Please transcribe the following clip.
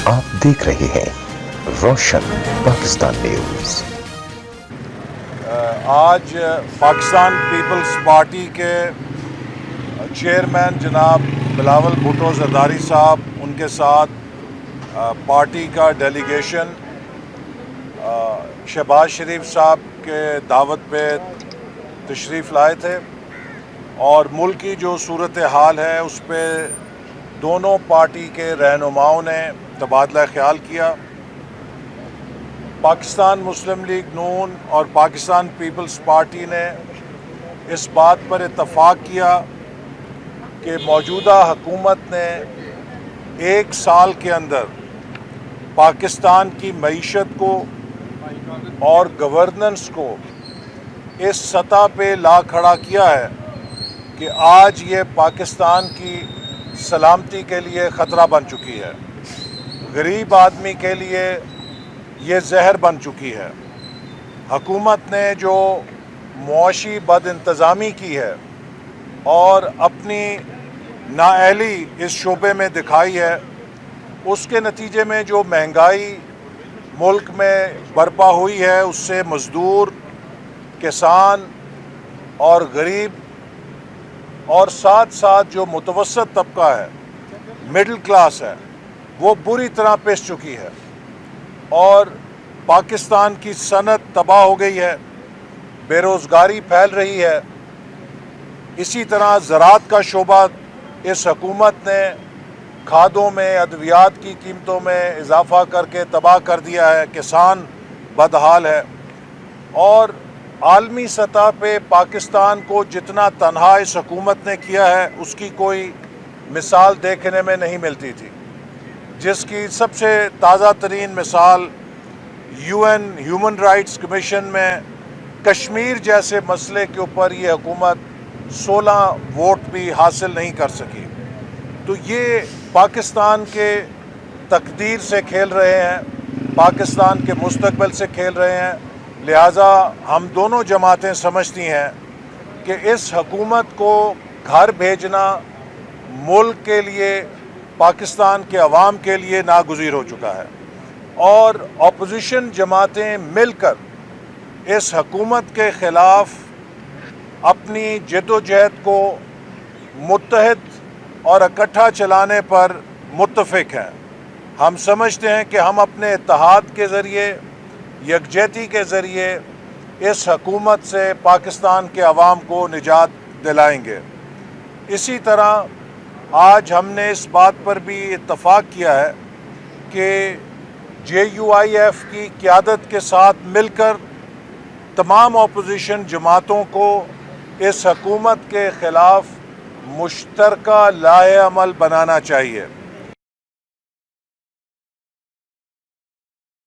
आप देख रहे हैं रोशन पाकिस्तान न्यूज। आज पाकिस्तान पीपल्स पार्टी के चेयरमैन जनाब बिलावल भुट्टो जरदारी साहब, उनके साथ पार्टी का डेलीगेशन शहबाज शरीफ साहब के दावत पे तशरीफ़ लाए थे और मुल्क की जो सूरत हाल है उस पर दोनों पार्टी के रहनुमाओं ने तबादला ख्याल किया। पाकिस्तान मुस्लिम लीग नून और पाकिस्तान पीपल्स पार्टी ने इस बात पर इत्तफाक किया कि मौजूदा हुकूमत ने एक साल के अंदर पाकिस्तान की मईशत को और गवर्नेंस को इस सतह पे ला खड़ा किया है कि आज ये पाकिस्तान की सलामती के लिए ख़तरा बन चुकी है, गरीब आदमी के लिए ये जहर बन चुकी है। हुकूमत ने जो मुआशी बदइंतज़ामी की है और अपनी नाअहली इस शोबे में दिखाई है, उसके नतीजे में जो महंगाई मुल्क में बर्पा हुई है, उससे मज़दूर, किसान और गरीब और साथ साथ जो मुतवस्सत तबका है, मिडिल क्लास है, वो बुरी तरह पिस चुकी है और पाकिस्तान की सनत तबाह हो गई है, बेरोज़गारी फैल रही है। इसी तरह ज़राअत का शोबा इस हुकूमत ने खादों में, अद्वियात की कीमतों में इजाफ़ा करके तबाह कर दिया है, किसान बदहाल है और आलमी सतह पे पाकिस्तान को जितना तनहा इस हुकूमत ने किया है उसकी कोई मिसाल देखने में नहीं मिलती थी, जिसकी सबसे ताज़ा तरीन मिसाल UN ह्यूमन राइट्स कमीशन में कश्मीर जैसे मसले के ऊपर ये हुकूमत 16 वोट भी हासिल नहीं कर सकी। तो ये पाकिस्तान के तकदीर से खेल रहे हैं, पाकिस्तान के मुस्तकबिल से खेल रहे हैं। लिहाजा हम दोनों जमातें समझती हैं कि इस हुकूमत को घर भेजना मुल्क के लिए, पाकिस्तान के अवाम के लिए नागुज़ीर हो चुका है और अपोजिशन जमातें मिलकर इस हुकूमत के ख़िलाफ़ अपनी जद्दोजहद को मुत्तहद और इकट्ठा चलाने पर मुत्तफ़िक हैं। हम समझते हैं कि हम अपने इत्तेहाद के ज़रिए, यकजहती के ज़रिए इस हुकूमत से पाकिस्तान के अवाम को निजात दिलाएंगे। इसी तरह आज हमने इस बात पर भी इत्तफाक किया है कि JUIF की क़यादत के साथ मिलकर तमाम अपोजिशन जमातों को इस हुकूमत के ख़िलाफ़ मुश्तरका लाए अमल बनाना चाहिए।